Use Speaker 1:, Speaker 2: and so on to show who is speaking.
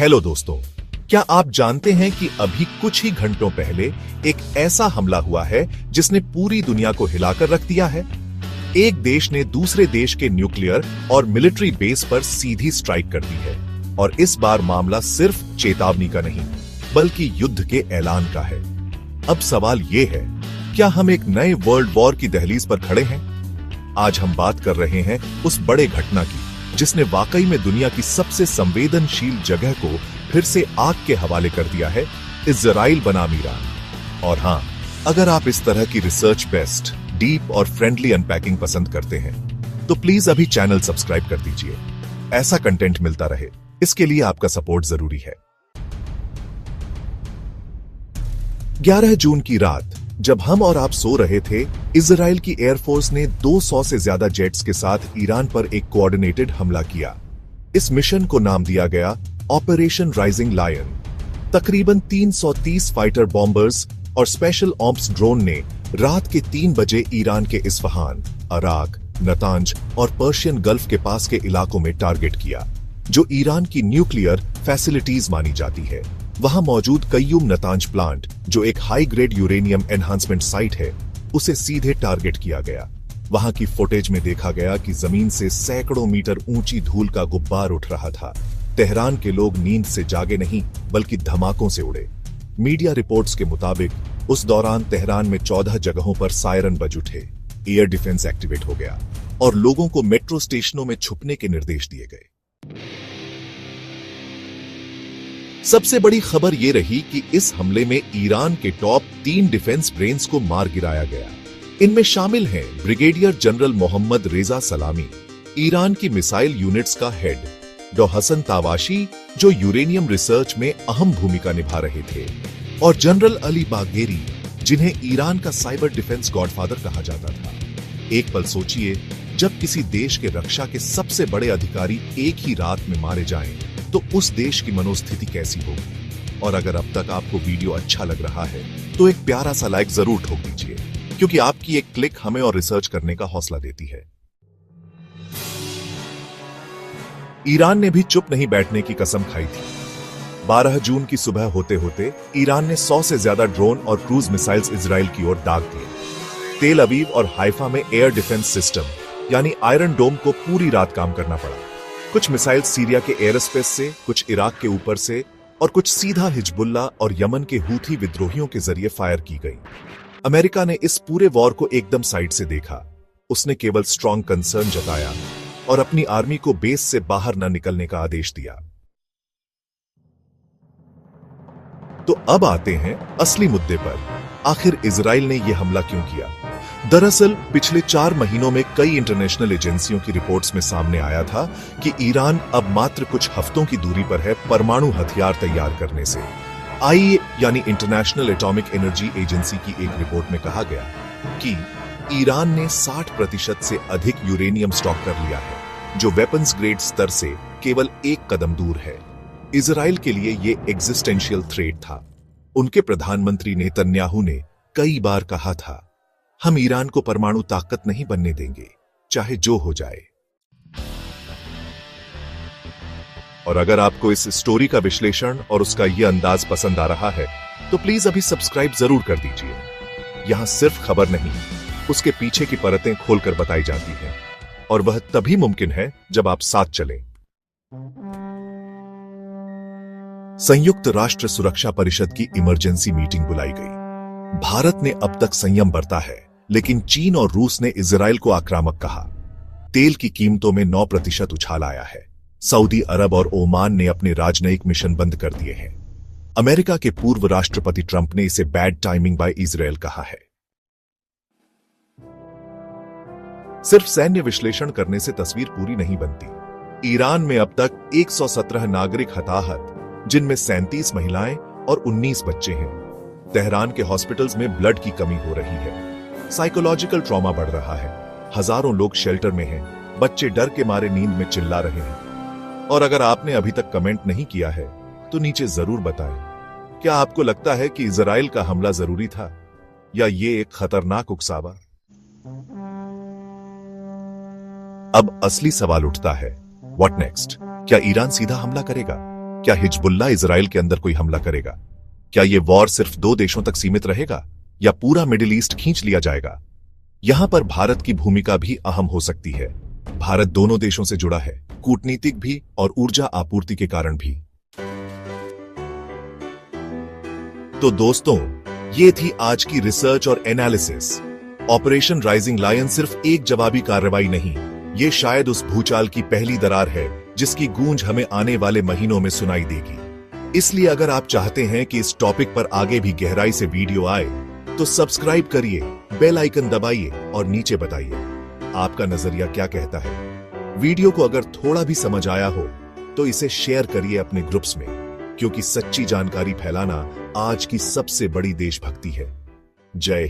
Speaker 1: Hello दोस्तों, क्या आप जानते हैं कि अभी कुछ ही घंटों पहले एक ऐसा हमला हुआ है जिसने पूरी दुनिया को हिलाकर रख दिया है। एक देश ने दूसरे देश के न्यूक्लियर और मिलिट्री बेस पर सीधी स्ट्राइक कर दी है और इस बार मामला सिर्फ चेतावनी का नहीं बल्कि युद्ध के ऐलान का है। अब सवाल ये है, क्या हम एक नए वर्ल्ड वॉर की दहलीज पर खड़े हैं? आज हम बात कर रहे हैं उस बड़े घटना की जिसने वाकई में दुनिया की सबसे संवेदनशील जगह को फिर से आग के हवाले कर दिया है, इजराइल बनाम ईरान। और हां, अगर आप इस तरह की रिसर्च बेस्ड, डीप और फ्रेंडली अनपैकिंग पसंद करते हैं तो प्लीज अभी चैनल सब्सक्राइब कर दीजिए। ऐसा कंटेंट मिलता रहे, इसके लिए आपका सपोर्ट जरूरी है। 11 जून की रात जब हम और आप सो रहे थे, इजराइल की एयरफोर्स ने 200 से ज्यादा जेट्स के साथ ईरान पर एक कोऑर्डिनेटेड हमला किया। इस मिशन को नाम दिया गया ऑपरेशन राइजिंग लायन। तकरीबन 330 फाइटर बॉम्बर्स और स्पेशल ऑप्स ड्रोन ने रात के 3 बजे ईरान के इस्फहान, अराक, नतांज और पर्शियन गल्फ के पास के इलाकों में टारगेट किया, जो ईरान की न्यूक्लियर फैसिलिटीज मानी जाती है। वहां मौजूद कय्यूम नतांज प्लांट, जो एक high grade uranium enhancement site है, उसे सीधे टारगेट किया गया। वहां की फुटेज में देखा गया कि जमीन से सैकड़ों मीटर ऊंची धूल का गुब्बार उठ रहा था। तेहरान के लोग नींद से जागे नहीं बल्कि धमाकों से उड़े। मीडिया रिपोर्ट्स के मुताबिक उस दौरान तेहरान में 14 जगहों पर सायरन बज उठे, एयर डिफेंस एक्टिवेट हो गया और लोगों को मेट्रो स्टेशनों में छुपने के निर्देश दिए गए। सबसे बड़ी खबर यह रही कि इस हमले में ईरान के टॉप 3 डिफेंस ब्रेन्स को मार गिराया गया। इनमें शामिल हैं ब्रिगेडियर जनरल मोहम्मद रेजा सलामी, ईरान की मिसाइल यूनिट्स का हेड, डॉ हसन तावाशी, जो यूरेनियम रिसर्च में अहम भूमिका निभा रहे थे, और जनरल अली बागेरी, जिन्हें ईरान का साइबर डिफेंस गॉडफादर कहा जाता था। एक पल सोचिए, जब किसी देश के रक्षा के सबसे बड़े अधिकारी एक ही रात में मारे जाएं, तो उस देश की मनोस्थिति कैसी होगी। और अगर अब तक आपको वीडियो अच्छा लग रहा है तो एक प्यारा सा लाइक जरूर ठोक दीजिए, क्योंकि आपकी एक क्लिक हमें और रिसर्च करने का हौसला देती है। ईरान ने भी चुप नहीं बैठने की कसम खाई थी। 12 जून की सुबह होते होते ईरान ने 100 से ज्यादा ड्रोन और क्रूज मिसाइल्स इजराइल की ओर दाग दिए। तेल अवीव और हाइफा में एयर डिफेंस सिस्टम यानी आयरन डोम को पूरी रात काम करना पड़ा। कुछ मिसाइल सीरिया के एयरस्पेस से, कुछ इराक के ऊपर से और कुछ सीधा हिजबुल्ला और यमन के हूथी विद्रोहियों के जरिए फायर की गई। अमेरिका ने इस पूरे वॉर को एकदम साइड से देखा। उसने केवल स्ट्रॉन्ग कंसर्न जताया और अपनी आर्मी को बेस से बाहर न निकलने का आदेश दिया। तो अब आते हैं असली मुद्दे पर। आखिर इजराइल ने यह हमला क्यों किया? दरअसल पिछले 4 महीनों में कई इंटरनेशनल एजेंसियों की रिपोर्ट्स में सामने आया था कि ईरान अब मात्र कुछ हफ्तों की दूरी पर है परमाणु हथियार तैयार करने से। आई यानी इंटरनेशनल एटॉमिक एनर्जी एजेंसी की एक रिपोर्ट में कहा गया कि ईरान ने 60% से अधिक यूरेनियम स्टॉक कर लिया है, जो वेपन्स ग्रेड स्तर से केवल एक कदम दूर है। इजराइल के लिए यह एग्जिस्टेंशियल थ्रेट था। उनके प्रधानमंत्री नेतन्याहू ने कई बार कहा था, हम ईरान को परमाणु ताकत नहीं बनने देंगे, चाहे जो हो जाए। और अगर आपको इस स्टोरी का विश्लेषण और उसका यह अंदाज पसंद आ रहा है तो प्लीज अभी सब्सक्राइब जरूर कर दीजिए। यहां सिर्फ खबर नहीं, उसके पीछे की परतें खोलकर बताई जाती हैं, और वह तभी मुमकिन है जब आप साथ चलें। संयुक्त राष्ट्र सुरक्षा परिषद की इमरजेंसी मीटिंग बुलाई गई। भारत ने अब तक संयम बरता है, लेकिन चीन और रूस ने इजराइल को आक्रामक कहा। तेल की कीमतों में 9% उछाल आया है। सऊदी अरब और ओमान ने अपने राजनयिक मिशन बंद कर दिए हैं। अमेरिका के पूर्व राष्ट्रपति ट्रंप ने इसे बैड टाइमिंग बाय इजराइल कहा है। सिर्फ सैन्य विश्लेषण करने से तस्वीर पूरी नहीं बनती। ईरान में अब तक 117 नागरिक हताहत, जिनमें 37 महिलाएं और 19 बच्चे हैं। तेहरान के हॉस्पिटल्स में ब्लड की कमी हो रही है। साइकोलॉजिकल ट्रॉमा बढ़ रहा है। हजारों लोग शेल्टर में हैं। बच्चे डर के मारे नींद में चिल्ला रहे हैं। और अगर आपने अभी तक कमेंट नहीं किया है तो नीचे जरूर बताएं, क्या आपको लगता है कि इजराइल का हमला जरूरी था या ये एक खतरनाक उकसावा? अब असली सवाल उठता है, व्हाट नेक्स्ट? क्या ईरान सीधा हमला करेगा क्या हिजबुल्लाह इजराइल के अंदर कोई हमला करेगा? क्या ये वॉर सिर्फ 2 देशों तक सीमित रहेगा या पूरा मिडिल ईस्ट खींच लिया जाएगा? यहां पर भारत की भूमिका भी अहम हो सकती है। भारत दोनों देशों से जुड़ा है, कूटनीतिक भी और ऊर्जा आपूर्ति के कारण भी। तो दोस्तों, ये थी आज की रिसर्च और एनालिसिस। ऑपरेशन राइजिंग लायन सिर्फ एक जवाबी कार्रवाई नहीं, ये शायद उस भूचाल की पहली दरार है जिसकी गूंज हमें आने वाले महीनों में सुनाई देगी। इसलिए अगर आप चाहते हैं कि इस टॉपिक पर आगे भी गहराई से वीडियो आए तो सब्सक्राइब करिए, बेल आइकन दबाइए और नीचे बताइए आपका नजरिया क्या कहता है। वीडियो को अगर थोड़ा भी समझ आया हो तो इसे शेयर करिए अपने ग्रुप्स में, क्योंकि सच्ची जानकारी फैलाना आज की सबसे बड़ी देशभक्ति है। जय हिंद।